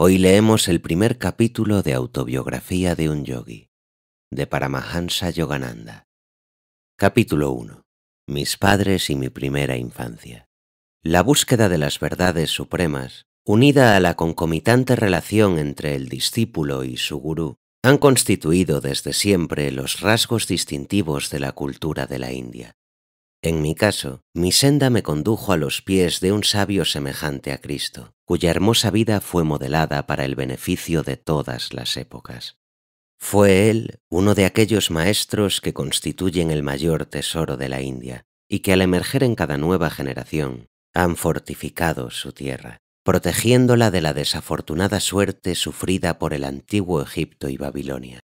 Hoy leemos el primer capítulo de Autobiografía de un Yogi, de Paramahansa Yogananda. Capítulo 1. Mis padres y mi primera infancia. La búsqueda de las verdades supremas, unida a la concomitante relación entre el discípulo y su gurú, han constituido desde siempre los rasgos distintivos de la cultura de la India. En mi caso, mi senda me condujo a los pies de un sabio semejante a Cristo, cuya hermosa vida fue modelada para el beneficio de todas las épocas. Fue él uno de aquellos maestros que constituyen el mayor tesoro de la India y que al emerger en cada nueva generación han fortificado su tierra, protegiéndola de la desafortunada suerte sufrida por el antiguo Egipto y Babilonia.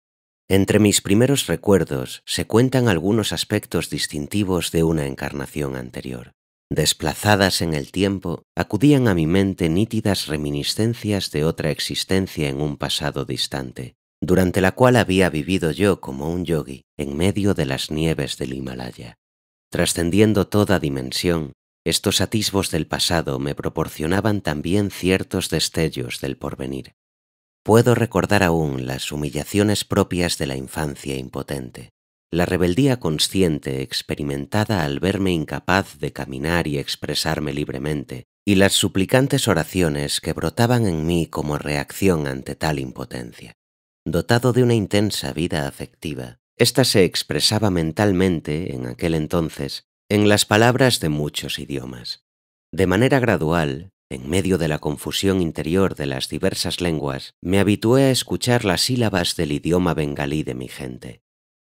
Entre mis primeros recuerdos se cuentan algunos aspectos distintivos de una encarnación anterior. Desplazadas en el tiempo, acudían a mi mente nítidas reminiscencias de otra existencia en un pasado distante, durante la cual había vivido yo como un yogi en medio de las nieves del Himalaya. Trascendiendo toda dimensión, estos atisbos del pasado me proporcionaban también ciertos destellos del porvenir. Puedo recordar aún las humillaciones propias de la infancia impotente, la rebeldía consciente experimentada al verme incapaz de caminar y expresarme libremente, y las suplicantes oraciones que brotaban en mí como reacción ante tal impotencia. Dotado de una intensa vida afectiva, ésta se expresaba mentalmente, en aquel entonces, en las palabras de muchos idiomas. De manera gradual, en medio de la confusión interior de las diversas lenguas, me habitué a escuchar las sílabas del idioma bengalí de mi gente.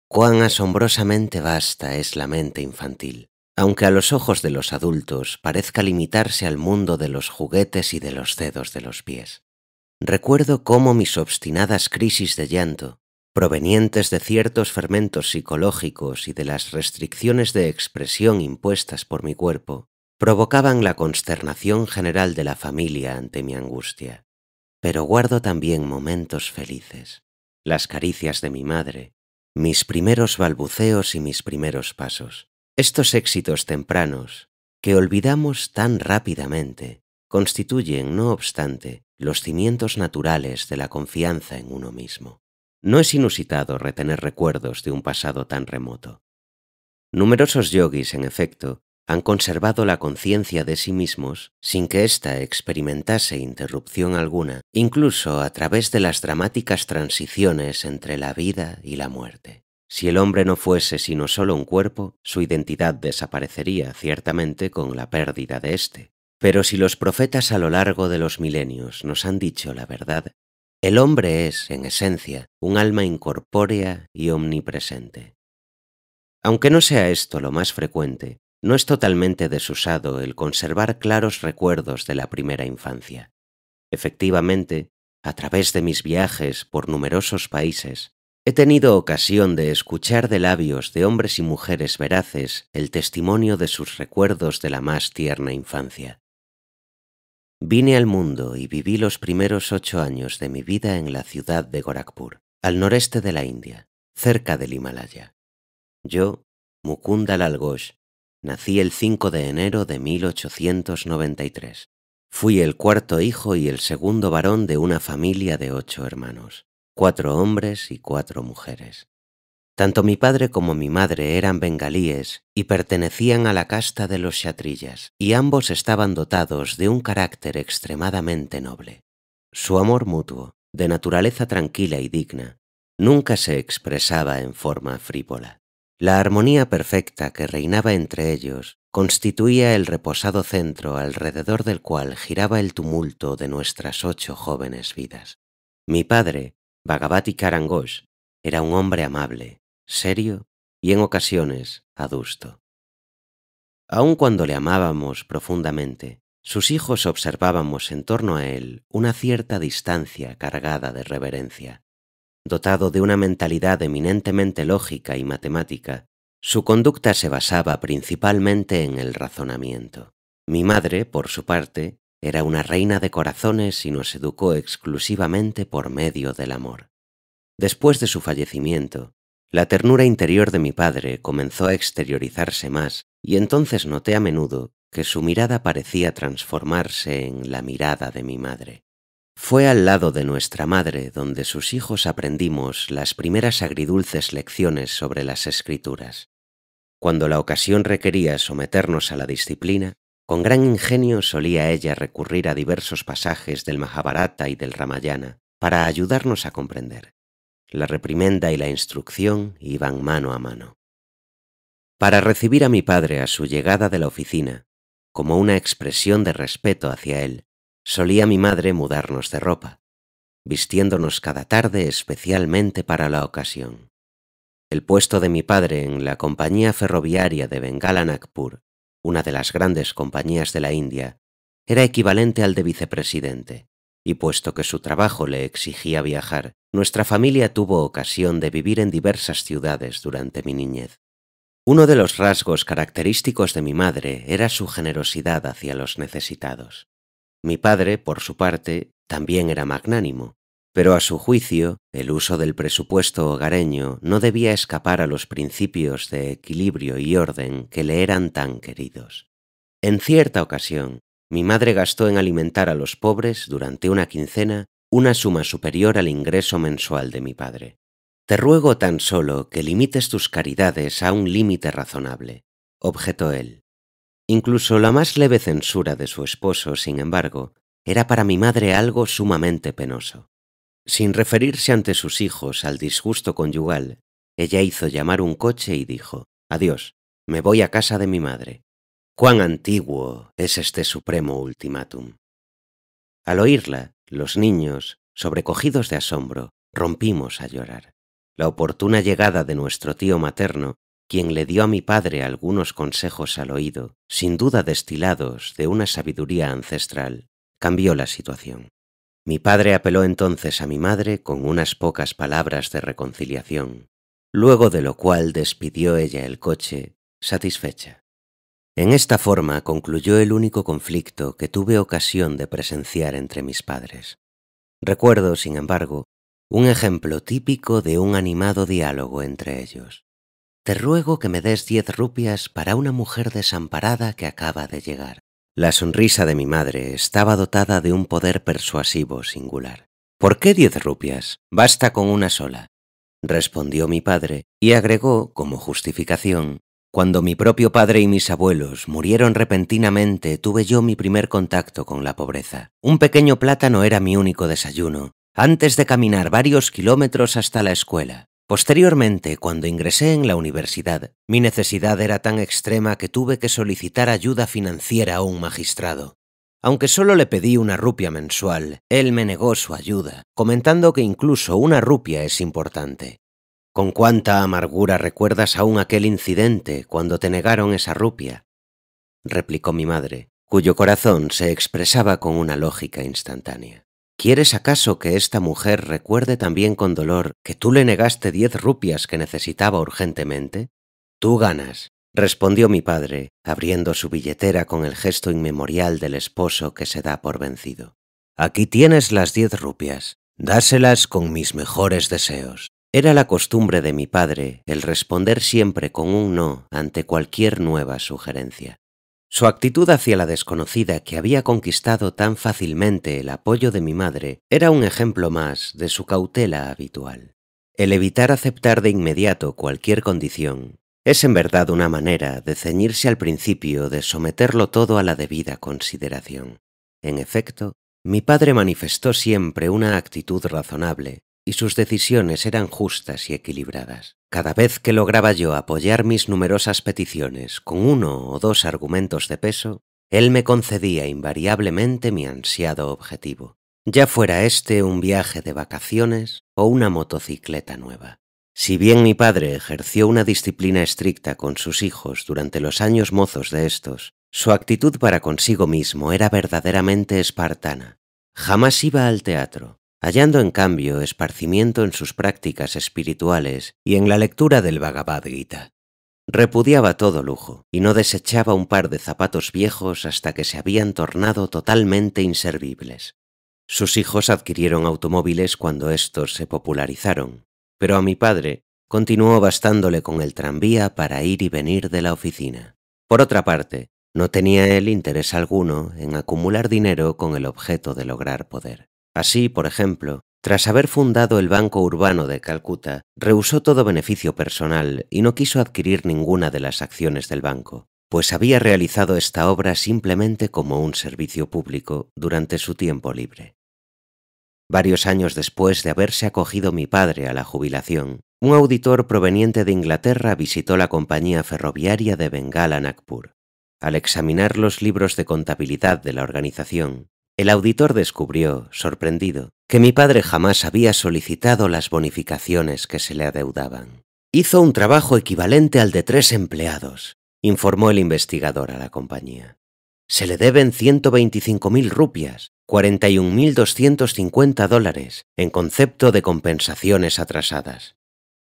Cuán asombrosamente vasta es la mente infantil, aunque a los ojos de los adultos parezca limitarse al mundo de los juguetes y de los dedos de los pies. Recuerdo cómo mis obstinadas crisis de llanto, provenientes de ciertos fermentos psicológicos y de las restricciones de expresión impuestas por mi cuerpo, provocaban la consternación general de la familia ante mi angustia. Pero guardo también momentos felices, las caricias de mi madre, mis primeros balbuceos y mis primeros pasos. Estos éxitos tempranos, que olvidamos tan rápidamente, constituyen, no obstante, los cimientos naturales de la confianza en uno mismo. No es inusitado retener recuerdos de un pasado tan remoto. Numerosos yogis, en efecto, han conservado la conciencia de sí mismos sin que ésta experimentase interrupción alguna, incluso a través de las dramáticas transiciones entre la vida y la muerte. Si el hombre no fuese sino solo un cuerpo, su identidad desaparecería ciertamente con la pérdida de éste. Pero si los profetas a lo largo de los milenios nos han dicho la verdad, el hombre es, en esencia, un alma incorpórea y omnipresente. Aunque no sea esto lo más frecuente, no es totalmente desusado el conservar claros recuerdos de la primera infancia. Efectivamente, a través de mis viajes por numerosos países, he tenido ocasión de escuchar de labios de hombres y mujeres veraces el testimonio de sus recuerdos de la más tierna infancia. Vine al mundo y viví los primeros 8 años de mi vida en la ciudad de Gorakhpur, al noreste de la India, cerca del Himalaya. Yo, Mukunda Lal Ghosh, nací el 5 de enero de 1893. Fui el cuarto hijo y el segundo varón de una familia de 8 hermanos, 4 hombres y 4 mujeres. Tanto mi padre como mi madre eran bengalíes y pertenecían a la casta de los kshatriyas, y ambos estaban dotados de un carácter extremadamente noble. Su amor mutuo, de naturaleza tranquila y digna, nunca se expresaba en forma frívola. La armonía perfecta que reinaba entre ellos constituía el reposado centro alrededor del cual giraba el tumulto de nuestras 8 jóvenes vidas. Mi padre, Bhagavati Karan Ghosh, era un hombre amable, serio y en ocasiones adusto. Aun cuando le amábamos profundamente, sus hijos observábamos en torno a él una cierta distancia cargada de reverencia. Dotado de una mentalidad eminentemente lógica y matemática, su conducta se basaba principalmente en el razonamiento. Mi madre, por su parte, era una reina de corazones y nos educó exclusivamente por medio del amor. Después de su fallecimiento, la ternura interior de mi padre comenzó a exteriorizarse más, y entonces noté a menudo que su mirada parecía transformarse en la mirada de mi madre. Fue al lado de nuestra madre donde sus hijos aprendimos las primeras agridulces lecciones sobre las escrituras. Cuando la ocasión requería someternos a la disciplina, con gran ingenio solía ella recurrir a diversos pasajes del Mahabharata y del Ramayana para ayudarnos a comprender. La reprimenda y la instrucción iban mano a mano. Para recibir a mi padre a su llegada de la oficina, como una expresión de respeto hacia él, solía mi madre mudarnos de ropa, vistiéndonos cada tarde especialmente para la ocasión. El puesto de mi padre en la compañía ferroviaria de Bengala Nagpur, una de las grandes compañías de la India, era equivalente al de vicepresidente, y puesto que su trabajo le exigía viajar, nuestra familia tuvo ocasión de vivir en diversas ciudades durante mi niñez. Uno de los rasgos característicos de mi madre era su generosidad hacia los necesitados. Mi padre, por su parte, también era magnánimo, pero a su juicio, el uso del presupuesto hogareño no debía escapar a los principios de equilibrio y orden que le eran tan queridos. En cierta ocasión, mi madre gastó en alimentar a los pobres durante una quincena una suma superior al ingreso mensual de mi padre. «Te ruego tan solo que limites tus caridades a un límite razonable», objetó él. Incluso la más leve censura de su esposo, sin embargo, era para mi madre algo sumamente penoso. Sin referirse ante sus hijos al disgusto conyugal, ella hizo llamar un coche y dijo: «Adiós, me voy a casa de mi madre». Cuán antiguo es este supremo ultimátum. Al oírla, los niños, sobrecogidos de asombro, rompimos a llorar. La oportuna llegada de nuestro tío materno, quien le dio a mi padre algunos consejos al oído, sin duda destilados de una sabiduría ancestral, cambió la situación. Mi padre apeló entonces a mi madre con unas pocas palabras de reconciliación, luego de lo cual despidió ella el coche, satisfecha. En esta forma concluyó el único conflicto que tuve ocasión de presenciar entre mis padres. Recuerdo, sin embargo, un ejemplo típico de un animado diálogo entre ellos. «Te ruego que me des 10 rupias para una mujer desamparada que acaba de llegar». La sonrisa de mi madre estaba dotada de un poder persuasivo singular. «¿Por qué 10 rupias? Basta con una sola», respondió mi padre, y agregó como justificación: «Cuando mi propio padre y mis abuelos murieron repentinamente, tuve yo mi primer contacto con la pobreza. Un pequeño plátano era mi único desayuno, antes de caminar varios kilómetros hasta la escuela. Posteriormente, cuando ingresé en la universidad, mi necesidad era tan extrema que tuve que solicitar ayuda financiera a un magistrado. Aunque solo le pedí una rupia mensual, él me negó su ayuda, comentando que incluso una rupia es importante. ¿Con cuánta amargura recuerdas aún aquel incidente cuando te negaron esa rupia?», replicó mi madre, cuyo corazón se expresaba con una lógica instantánea. «¿Quieres acaso que esta mujer recuerde también con dolor que tú le negaste 10 rupias que necesitaba urgentemente?» «Tú ganas», respondió mi padre, abriendo su billetera con el gesto inmemorial del esposo que se da por vencido. «Aquí tienes las 10 rupias, dáselas con mis mejores deseos». Era la costumbre de mi padre el responder siempre con un no ante cualquier nueva sugerencia. Su actitud hacia la desconocida, que había conquistado tan fácilmente el apoyo de mi madre, era un ejemplo más de su cautela habitual. El evitar aceptar de inmediato cualquier condición es en verdad una manera de ceñirse al principio de someterlo todo a la debida consideración. En efecto, mi padre manifestó siempre una actitud razonable, y sus decisiones eran justas y equilibradas. Cada vez que lograba yo apoyar mis numerosas peticiones con 1 o 2 argumentos de peso, él me concedía invariablemente mi ansiado objetivo, ya fuera este un viaje de vacaciones o una motocicleta nueva. Si bien mi padre ejerció una disciplina estricta con sus hijos durante los años mozos de estos, su actitud para consigo mismo era verdaderamente espartana. Jamás iba al teatro, hallando en cambio esparcimiento en sus prácticas espirituales y en la lectura del Bhagavad Gita. Repudiaba todo lujo y no desechaba un par de zapatos viejos hasta que se habían tornado totalmente inservibles. Sus hijos adquirieron automóviles cuando estos se popularizaron, pero a mi padre continuó bastándole con el tranvía para ir y venir de la oficina. Por otra parte, no tenía él interés alguno en acumular dinero con el objeto de lograr poder. Así, por ejemplo, tras haber fundado el Banco Urbano de Calcuta, rehusó todo beneficio personal y no quiso adquirir ninguna de las acciones del banco, pues había realizado esta obra simplemente como un servicio público durante su tiempo libre. Varios años después de haberse acogido mi padre a la jubilación, un auditor proveniente de Inglaterra visitó la compañía ferroviaria de Bengala Nagpur. Al examinar los libros de contabilidad de la organización, el auditor descubrió, sorprendido, que mi padre jamás había solicitado las bonificaciones que se le adeudaban. «Hizo un trabajo equivalente al de 3 empleados», informó el investigador a la compañía. «Se le deben 125.000 rupias, 41.250 dólares, en concepto de compensaciones atrasadas».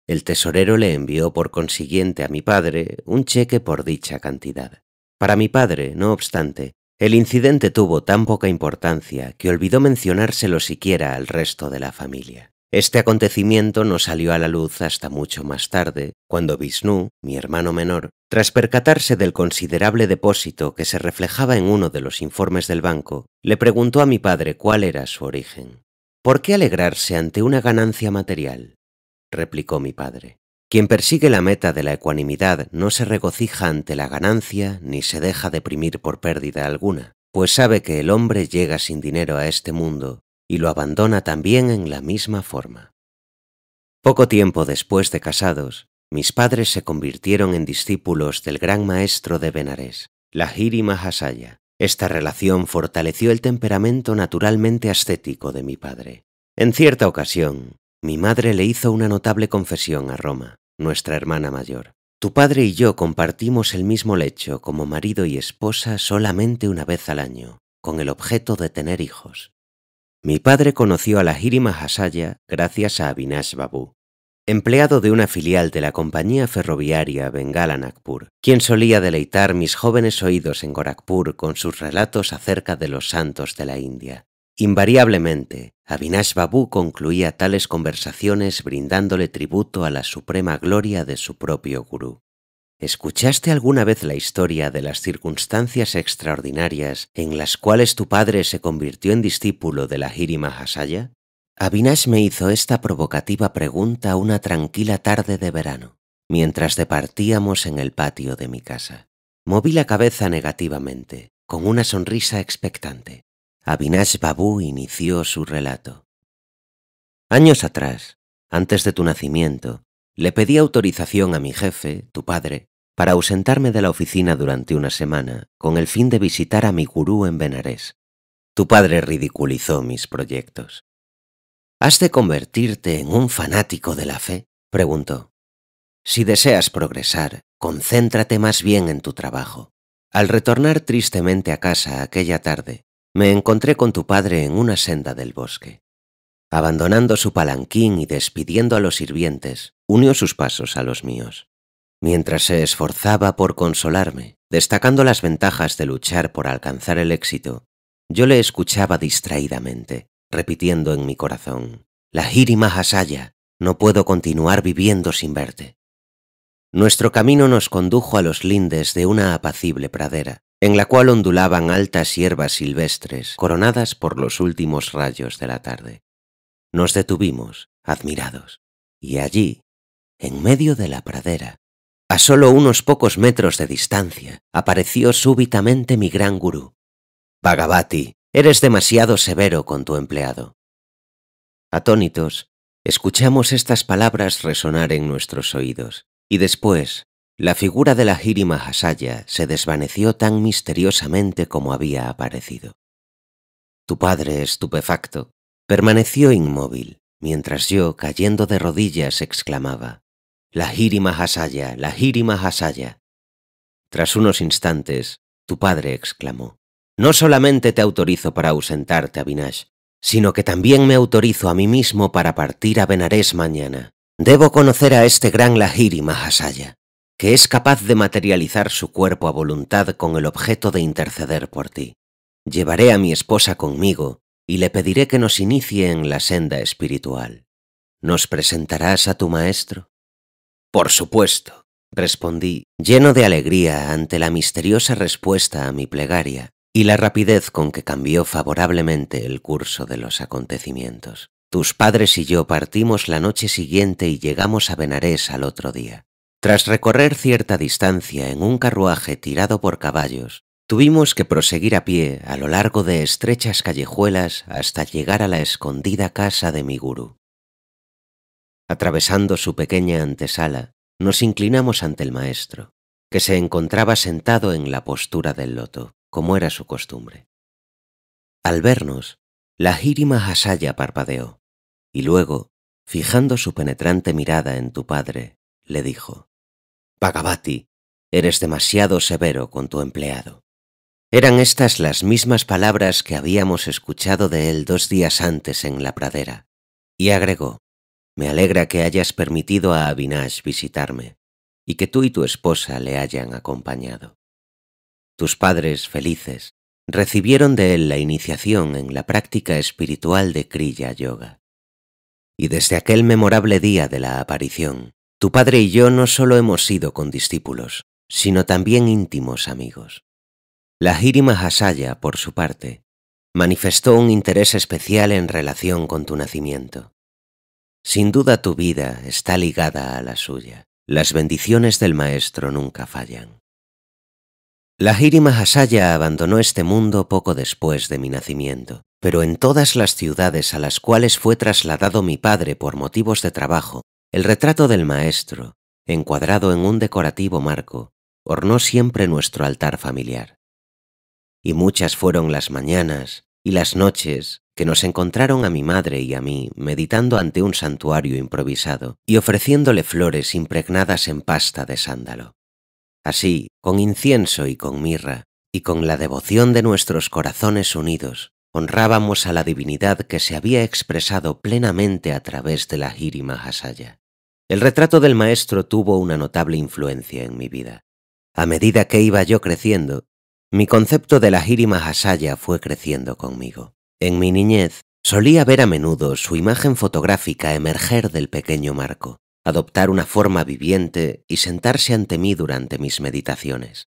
El tesorero le envió por consiguiente a mi padre un cheque por dicha cantidad. Para mi padre, no obstante, el incidente tuvo tan poca importancia que olvidó mencionárselo siquiera al resto de la familia. Este acontecimiento no salió a la luz hasta mucho más tarde, cuando Vishnu, mi hermano menor, tras percatarse del considerable depósito que se reflejaba en uno de los informes del banco, le preguntó a mi padre cuál era su origen. «¿Por qué alegrarse ante una ganancia material?», replicó mi padre. «Quien persigue la meta de la ecuanimidad no se regocija ante la ganancia ni se deja deprimir por pérdida alguna, pues sabe que el hombre llega sin dinero a este mundo y lo abandona también en la misma forma». Poco tiempo después de casados, mis padres se convirtieron en discípulos del gran maestro de Benarés, Lahiri Mahasaya. Esta relación fortaleció el temperamento naturalmente ascético de mi padre. En cierta ocasión, mi madre le hizo una notable confesión a Roma, nuestra hermana mayor. «Tu padre y yo compartimos el mismo lecho como marido y esposa solamente una vez al año, con el objeto de tener hijos». Mi padre conoció a Lahiri Mahasaya gracias a Avinash Babu, empleado de una filial de la compañía ferroviaria Bengala Nagpur, quien solía deleitar mis jóvenes oídos en Gorakhpur con sus relatos acerca de los santos de la India. Invariablemente, Avinash Babu concluía tales conversaciones brindándole tributo a la suprema gloria de su propio gurú. ¿Escuchaste alguna vez la historia de las circunstancias extraordinarias en las cuales tu padre se convirtió en discípulo de Lahiri Mahasaya? Avinash me hizo esta provocativa pregunta una tranquila tarde de verano, mientras departíamos en el patio de mi casa. Moví la cabeza negativamente, con una sonrisa expectante. Avinash Babu inició su relato. «Años atrás, antes de tu nacimiento, le pedí autorización a mi jefe, tu padre, para ausentarme de la oficina durante una semana, con el fin de visitar a mi gurú en Benarés. Tu padre ridiculizó mis proyectos. «¿Has de convertirte en un fanático de la fe?», preguntó. «Si deseas progresar, concéntrate más bien en tu trabajo». Al retornar tristemente a casa aquella tarde, me encontré con tu padre en una senda del bosque. Abandonando su palanquín y despidiendo a los sirvientes, unió sus pasos a los míos. Mientras se esforzaba por consolarme, destacando las ventajas de luchar por alcanzar el éxito, yo le escuchaba distraídamente, repitiendo en mi corazón: «Lahiri Mahasaya, no puedo continuar viviendo sin verte». Nuestro camino nos condujo a los lindes de una apacible pradera, en la cual ondulaban altas hierbas silvestres coronadas por los últimos rayos de la tarde. Nos detuvimos, admirados, y allí, en medio de la pradera, a solo unos pocos metros de distancia, apareció súbitamente mi gran gurú. «Bhagavati, eres demasiado severo con tu empleado». Atónitos, escuchamos estas palabras resonar en nuestros oídos, y después, la figura de Lahiri Mahasaya se desvaneció tan misteriosamente como había aparecido. Tu padre, estupefacto, permaneció inmóvil, mientras yo, cayendo de rodillas, exclamaba: «Lahiri Mahasaya, Lahiri Mahasaya». Tras unos instantes, tu padre exclamó: «No solamente te autorizo para ausentarte, Avinash, sino que también me autorizo a mí mismo para partir a Benarés mañana. Debo conocer a este gran Lahiri Mahasaya, que es capaz de materializar su cuerpo a voluntad con el objeto de interceder por ti. Llevaré a mi esposa conmigo y le pediré que nos inicie en la senda espiritual. ¿Nos presentarás a tu maestro?». «Por supuesto», respondí, lleno de alegría ante la misteriosa respuesta a mi plegaria, y la rapidez con que cambió favorablemente el curso de los acontecimientos. Tus padres y yo partimos la noche siguiente y llegamos a Benarés al otro día. Tras recorrer cierta distancia en un carruaje tirado por caballos, tuvimos que proseguir a pie a lo largo de estrechas callejuelas hasta llegar a la escondida casa de mi gurú. Atravesando su pequeña antesala, nos inclinamos ante el maestro, que se encontraba sentado en la postura del loto, como era su costumbre. Al vernos, Lahiri Mahasaya parpadeó, y luego, fijando su penetrante mirada en tu padre, le dijo: «Bhagavati, eres demasiado severo con tu empleado». Eran estas las mismas palabras que habíamos escuchado de él 2 días antes en la pradera, y agregó: «Me alegra que hayas permitido a Avinash visitarme, y que tú y tu esposa le hayan acompañado». Tus padres, felices, recibieron de él la iniciación en la práctica espiritual de Kriya Yoga. Y desde aquel memorable día de la aparición, tu padre y yo no solo hemos sido condiscípulos, sino también íntimos amigos. Lahiri Mahasaya, por su parte, manifestó un interés especial en relación con tu nacimiento. Sin duda tu vida está ligada a la suya. Las bendiciones del maestro nunca fallan. Lahiri Mahasaya abandonó este mundo poco después de mi nacimiento, pero en todas las ciudades a las cuales fue trasladado mi padre por motivos de trabajo, el retrato del maestro, encuadrado en un decorativo marco, ornó siempre nuestro altar familiar. Y muchas fueron las mañanas y las noches que nos encontraron a mi madre y a mí meditando ante un santuario improvisado y ofreciéndole flores impregnadas en pasta de sándalo. Así, con incienso y con mirra, y con la devoción de nuestros corazones unidos, honrábamos a la divinidad que se había expresado plenamente a través de Lahiri Mahasaya. El retrato del maestro tuvo una notable influencia en mi vida. A medida que iba yo creciendo, mi concepto de Lahiri Mahasaya fue creciendo conmigo. En mi niñez, solía ver a menudo su imagen fotográfica emerger del pequeño marco, adoptar una forma viviente y sentarse ante mí durante mis meditaciones.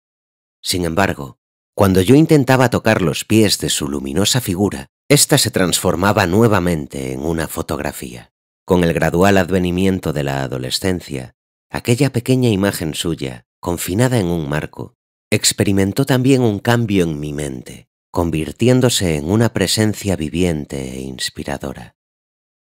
Sin embargo, cuando yo intentaba tocar los pies de su luminosa figura, ésta se transformaba nuevamente en una fotografía. Con el gradual advenimiento de la adolescencia, aquella pequeña imagen suya, confinada en un marco, experimentó también un cambio en mi mente, convirtiéndose en una presencia viviente e inspiradora.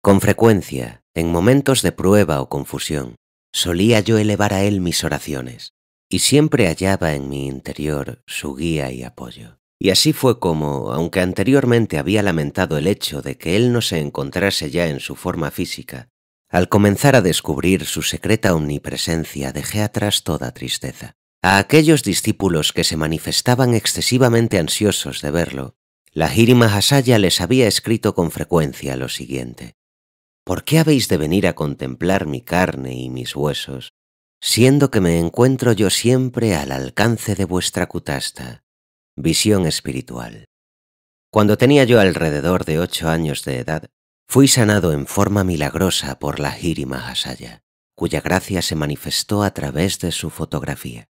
Con frecuencia, en momentos de prueba o confusión, solía yo elevar a él mis oraciones, y siempre hallaba en mi interior su guía y apoyo. Y así fue como, aunque anteriormente había lamentado el hecho de que él no se encontrase ya en su forma física, al comenzar a descubrir su secreta omnipresencia dejé atrás toda tristeza. A aquellos discípulos que se manifestaban excesivamente ansiosos de verlo, Lahiri Mahasaya les había escrito con frecuencia lo siguiente: «¿Por qué habéis de venir a contemplar mi carne y mis huesos, siendo que me encuentro yo siempre al alcance de vuestra kutastha, visión espiritual?» Cuando tenía yo alrededor de 8 años de edad, fui sanado en forma milagrosa por Lahiri Mahasaya, cuya gracia se manifestó a través de su fotografía.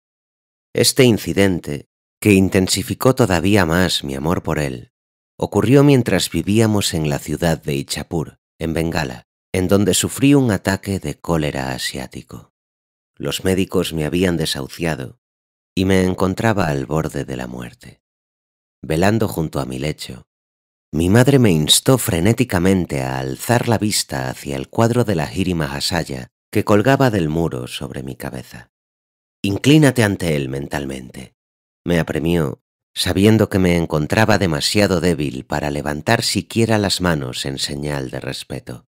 Este incidente, que intensificó todavía más mi amor por él, ocurrió mientras vivíamos en la ciudad de Ichapur, en Bengala, en donde sufrí un ataque de cólera asiático. Los médicos me habían desahuciado y me encontraba al borde de la muerte. Velando junto a mi lecho, mi madre me instó frenéticamente a alzar la vista hacia el cuadro de Lahiri Mahasaya que colgaba del muro sobre mi cabeza. «Inclínate ante él mentalmente», me apremió, sabiendo que me encontraba demasiado débil para levantar siquiera las manos en señal de respeto.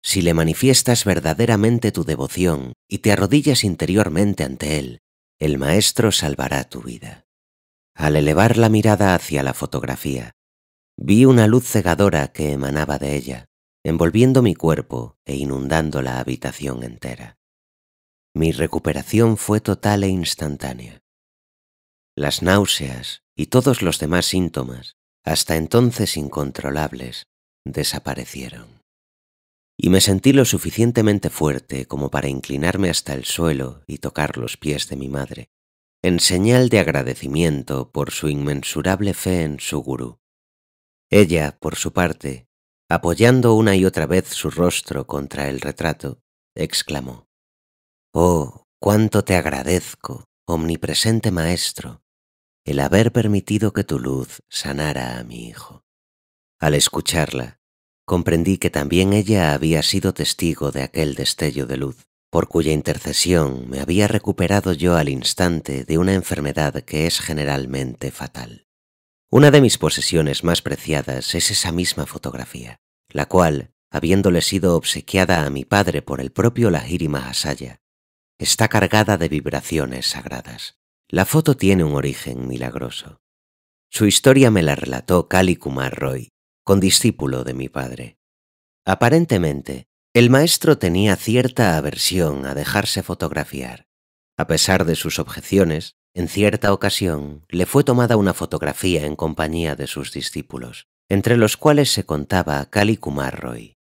Si le manifiestas verdaderamente tu devoción y te arrodillas interiormente ante él, el maestro salvará tu vida. Al elevar la mirada hacia la fotografía, vi una luz cegadora que emanaba de ella, envolviendo mi cuerpo e inundando la habitación entera. Mi recuperación fue total e instantánea. Las náuseas y todos los demás síntomas, hasta entonces incontrolables, desaparecieron. Y me sentí lo suficientemente fuerte como para inclinarme hasta el suelo y tocar los pies de mi madre, en señal de agradecimiento por su inmensurable fe en su gurú. Ella, por su parte, apoyando una y otra vez su rostro contra el retrato, exclamó: «Oh, cuánto te agradezco, omnipresente Maestro, el haber permitido que tu luz sanara a mi hijo». Al escucharla, comprendí que también ella había sido testigo de aquel destello de luz, por cuya intercesión me había recuperado yo al instante de una enfermedad que es generalmente fatal. Una de mis posesiones más preciadas es esa misma fotografía, la cual, habiéndole sido obsequiada a mi padre por el propio Lahiri Mahasaya, está cargada de vibraciones sagradas. La foto tiene un origen milagroso. Su historia me la relató Kali Kumar Roy, condiscípulo de mi padre. Aparentemente, el maestro tenía cierta aversión a dejarse fotografiar. A pesar de sus objeciones, en cierta ocasión le fue tomada una fotografía en compañía de sus discípulos, entre los cuales se contaba Kali Kumar Roy.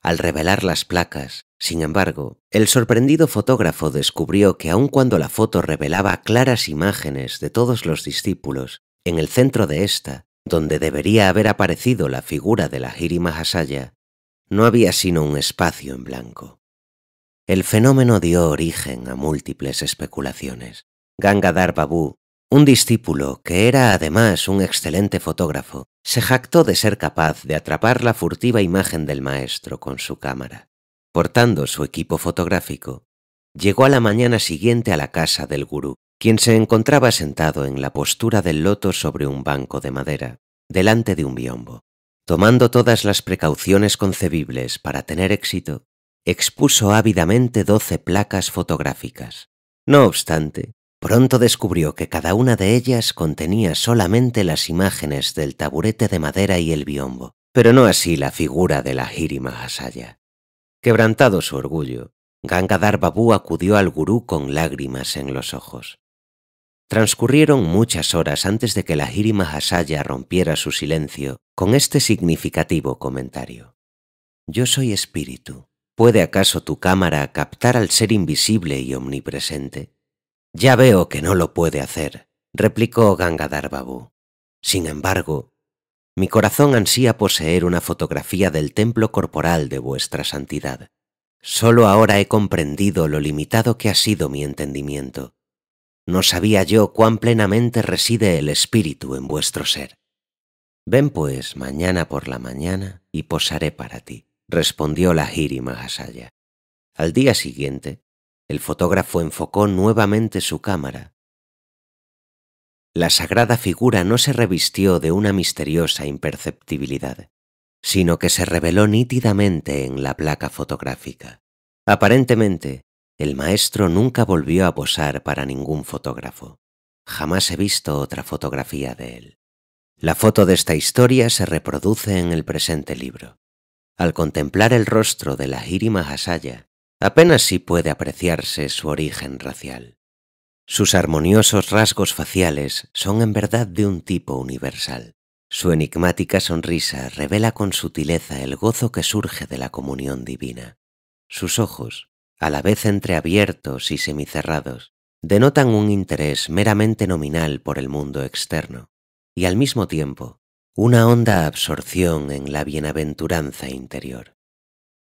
Al revelar las placas, sin embargo, el sorprendido fotógrafo descubrió que aun cuando la foto revelaba claras imágenes de todos los discípulos, en el centro de esta, donde debería haber aparecido la figura de Lahiri Mahasaya, no había sino un espacio en blanco. El fenómeno dio origen a múltiples especulaciones. Gangadhar Babu, un discípulo que era además un excelente fotógrafo, se jactó de ser capaz de atrapar la furtiva imagen del maestro con su cámara. Portando su equipo fotográfico, llegó a la mañana siguiente a la casa del gurú, quien se encontraba sentado en la postura del loto sobre un banco de madera, delante de un biombo. Tomando todas las precauciones concebibles para tener éxito, expuso ávidamente 12 placas fotográficas. No obstante, pronto descubrió que cada una de ellas contenía solamente las imágenes del taburete de madera y el biombo, pero no así la figura de Lahiri Mahasaya. Quebrantado su orgullo, Gangadhar Babu acudió al gurú con lágrimas en los ojos. Transcurrieron muchas horas antes de que Lahiri Mahasaya rompiera su silencio con este significativo comentario: «Yo soy espíritu. ¿Puede acaso tu cámara captar al ser invisible y omnipresente?» «Ya veo que no lo puede hacer», replicó Gangadhar Babu. «Sin embargo, mi corazón ansía poseer una fotografía del templo corporal de vuestra santidad. Solo ahora he comprendido lo limitado que ha sido mi entendimiento. No sabía yo cuán plenamente reside el espíritu en vuestro ser». «Ven pues mañana por la mañana y posaré para ti», respondió Lahiri Mahasaya. Al día siguiente, el fotógrafo enfocó nuevamente su cámara. La sagrada figura no se revistió de una misteriosa imperceptibilidad, sino que se reveló nítidamente en la placa fotográfica. Aparentemente, el maestro nunca volvió a posar para ningún fotógrafo. Jamás he visto otra fotografía de él. La foto de esta historia se reproduce en el presente libro. Al contemplar el rostro de Lahiri Mahasaya, apenas sí puede apreciarse su origen racial. Sus armoniosos rasgos faciales son en verdad de un tipo universal. Su enigmática sonrisa revela con sutileza el gozo que surge de la comunión divina. Sus ojos, a la vez entreabiertos y semicerrados, denotan un interés meramente nominal por el mundo externo, y al mismo tiempo, una honda absorción en la bienaventuranza interior.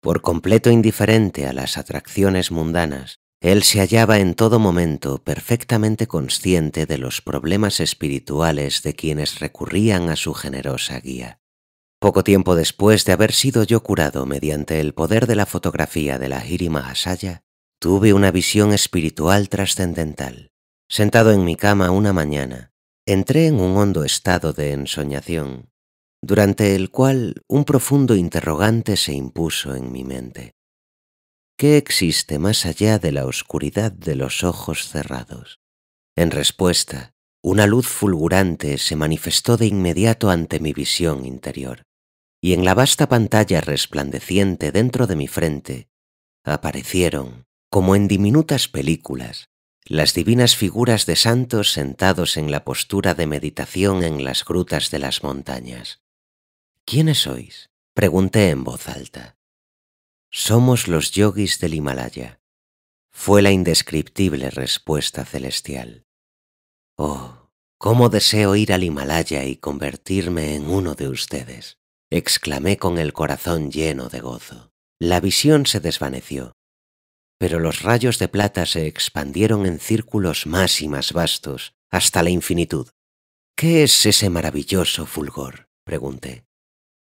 Por completo indiferente a las atracciones mundanas, él se hallaba en todo momento perfectamente consciente de los problemas espirituales de quienes recurrían a su generosa guía. Poco tiempo después de haber sido yo curado mediante el poder de la fotografía de Lahiri Mahasaya, tuve una visión espiritual trascendental. Sentado en mi cama una mañana, entré en un hondo estado de ensoñación, durante el cual un profundo interrogante se impuso en mi mente. ¿Qué existe más allá de la oscuridad de los ojos cerrados? En respuesta, una luz fulgurante se manifestó de inmediato ante mi visión interior, y en la vasta pantalla resplandeciente dentro de mi frente aparecieron, como en diminutas películas, las divinas figuras de santos sentados en la postura de meditación en las grutas de las montañas. «¿Quiénes sois?», pregunté en voz alta. «Somos los yogis del Himalaya», fue la indescriptible respuesta celestial. Oh, cómo deseo ir al Himalaya y convertirme en uno de ustedes, exclamé con el corazón lleno de gozo. La visión se desvaneció, pero los rayos de plata se expandieron en círculos más y más vastos, hasta la infinitud. ¿Qué es ese maravilloso fulgor?, pregunté.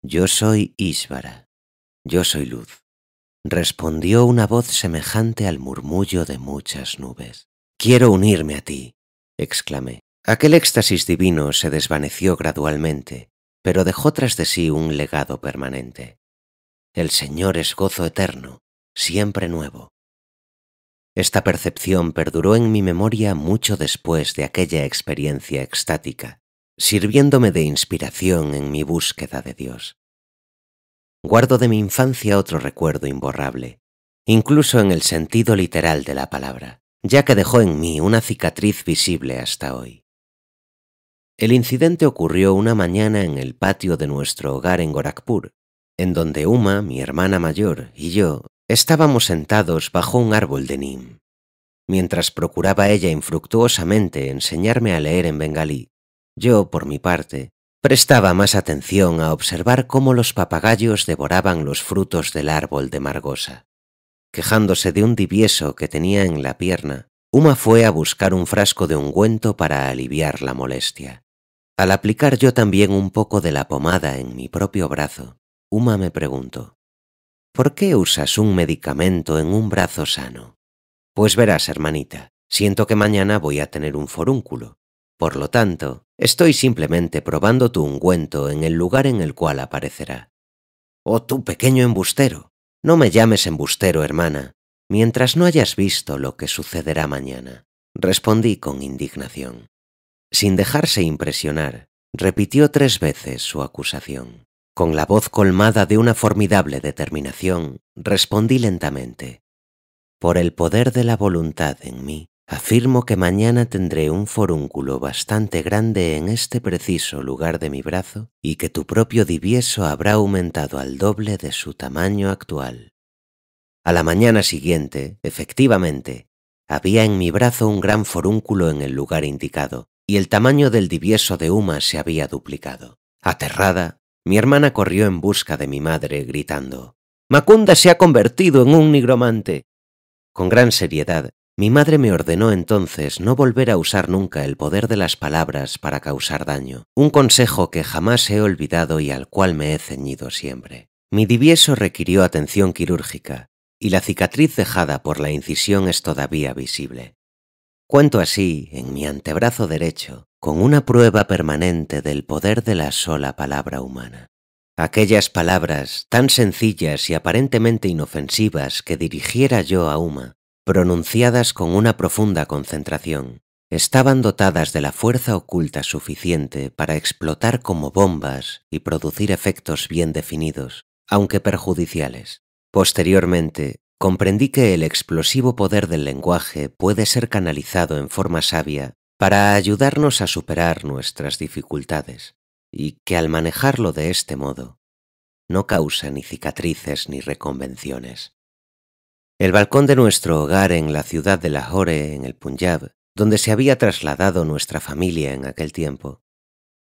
Yo soy Ishvara, yo soy luz, respondió una voz semejante al murmullo de muchas nubes. Quiero unirme a ti, exclamé. Aquel éxtasis divino se desvaneció gradualmente, pero dejó tras de sí un legado permanente. El Señor es gozo eterno, siempre nuevo. Esta percepción perduró en mi memoria mucho después de aquella experiencia extática, sirviéndome de inspiración en mi búsqueda de Dios. Guardo de mi infancia otro recuerdo imborrable, incluso en el sentido literal de la palabra, ya que dejó en mí una cicatriz visible hasta hoy. El incidente ocurrió una mañana en el patio de nuestro hogar en Gorakhpur, en donde Uma, mi hermana mayor, y yo estábamos sentados bajo un árbol de neem. Mientras procuraba ella infructuosamente enseñarme a leer en bengalí, yo, por mi parte, prestaba más atención a observar cómo los papagayos devoraban los frutos del árbol de margosa. Quejándose de un divieso que tenía en la pierna, Uma fue a buscar un frasco de ungüento para aliviar la molestia. Al aplicar yo también un poco de la pomada en mi propio brazo, Uma me preguntó: ¿por qué usas un medicamento en un brazo sano? Pues verás, hermanita, siento que mañana voy a tener un forúnculo. Por lo tanto, estoy simplemente probando tu ungüento en el lugar en el cual aparecerá. Oh, tú pequeño embustero, no me llames embustero, hermana, mientras no hayas visto lo que sucederá mañana, respondí con indignación. Sin dejarse impresionar, repitió 3 veces su acusación. Con la voz colmada de una formidable determinación, respondí lentamente: por el poder de la voluntad en mí, afirmo que mañana tendré un forúnculo bastante grande en este preciso lugar de mi brazo y que tu propio divieso habrá aumentado al doble de su tamaño actual. A la mañana siguiente, efectivamente, había en mi brazo un gran forúnculo en el lugar indicado, y el tamaño del divieso de Uma se había duplicado. Aterrada, mi hermana corrió en busca de mi madre, gritando: «¡Makunda se ha convertido en un nigromante!». Con gran seriedad, mi madre me ordenó entonces no volver a usar nunca el poder de las palabras para causar daño, un consejo que jamás he olvidado y al cual me he ceñido siempre. Mi divieso requirió atención quirúrgica, y la cicatriz dejada por la incisión es todavía visible. Cuento así, en mi antebrazo derecho, con una prueba permanente del poder de la sola palabra humana. Aquellas palabras, tan sencillas y aparentemente inofensivas que dirigiera yo a Uma, pronunciadas con una profunda concentración, estaban dotadas de la fuerza oculta suficiente para explotar como bombas y producir efectos bien definidos, aunque perjudiciales. Posteriormente, comprendí que el explosivo poder del lenguaje puede ser canalizado en forma sabia para ayudarnos a superar nuestras dificultades, y que al manejarlo de este modo, no causa ni cicatrices ni reconvenciones. El balcón de nuestro hogar en la ciudad de Lahore, en el Punjab, donde se había trasladado nuestra familia en aquel tiempo,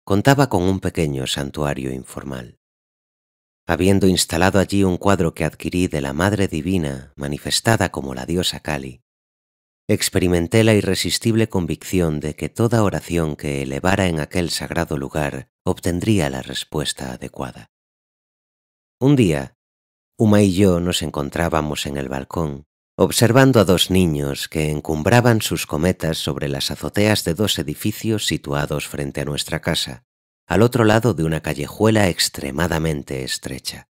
contaba con un pequeño santuario informal. Habiendo instalado allí un cuadro que adquirí de la Madre Divina, manifestada como la diosa Kali, experimenté la irresistible convicción de que toda oración que elevara en aquel sagrado lugar obtendría la respuesta adecuada. Un día, Uma y yo nos encontrábamos en el balcón, observando a 2 niños que encumbraban sus cometas sobre las azoteas de 2 edificios situados frente a nuestra casa, al otro lado de una callejuela extremadamente estrecha.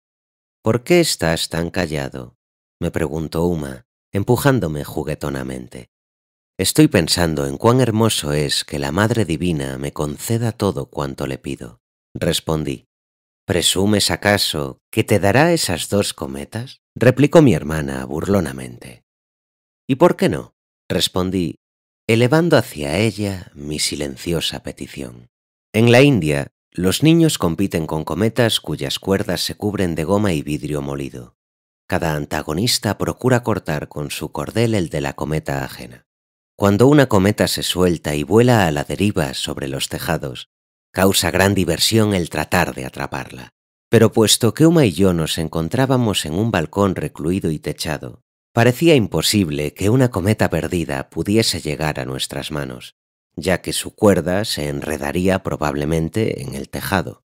«¿Por qué estás tan callado?», me preguntó Uma, empujándome juguetonamente. «Estoy pensando en cuán hermoso es que la Madre Divina me conceda todo cuanto le pido», respondí. «¿Presumes acaso que te dará esas 2 cometas?», replicó mi hermana burlonamente. «¿Y por qué no?», respondí, elevando hacia ella mi silenciosa petición. En la India, los niños compiten con cometas cuyas cuerdas se cubren de goma y vidrio molido. Cada antagonista procura cortar con su cordel el de la cometa ajena. Cuando una cometa se suelta y vuela a la deriva sobre los tejados, causa gran diversión el tratar de atraparla. Pero puesto que Uma y yo nos encontrábamos en un balcón recluido y techado, parecía imposible que una cometa perdida pudiese llegar a nuestras manos, ya que su cuerda se enredaría probablemente en el tejado.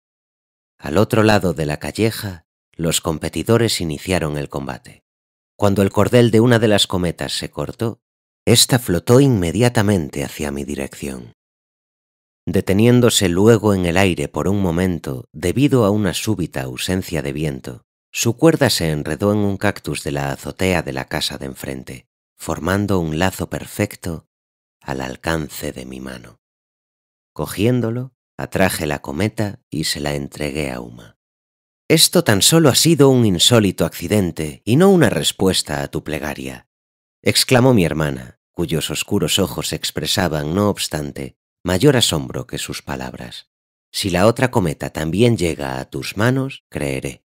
Al otro lado de la calleja, los competidores iniciaron el combate. Cuando el cordel de una de las cometas se cortó, ésta flotó inmediatamente hacia mi dirección. Deteniéndose luego en el aire por un momento debido a una súbita ausencia de viento, su cuerda se enredó en un cactus de la azotea de la casa de enfrente, formando un lazo perfecto al alcance de mi mano. Cogiéndolo, atraje la cometa y se la entregué a Uma. «Esto tan solo ha sido un insólito accidente y no una respuesta a tu plegaria», exclamó mi hermana, cuyos oscuros ojos expresaban, no obstante, mayor asombro que sus palabras. «Si la otra cometa también llega a tus manos, creeré».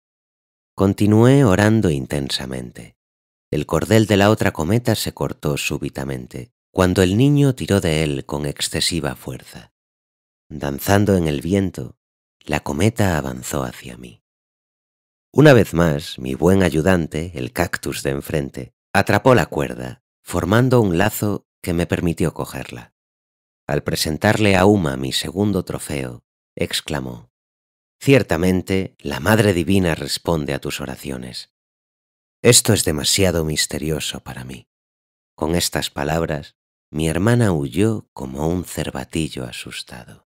Continué orando intensamente. El cordel de la otra cometa se cortó súbitamente, cuando el niño tiró de él con excesiva fuerza. Danzando en el viento, la cometa avanzó hacia mí. Una vez más, mi buen ayudante, el cactus de enfrente, atrapó la cuerda, formando un lazo que me permitió cogerla. Al presentarle a Uma mi segundo trofeo, exclamó: «Ciertamente, la Madre Divina responde a tus oraciones. Esto es demasiado misterioso para mí». Con estas palabras, mi hermana huyó como un cervatillo asustado.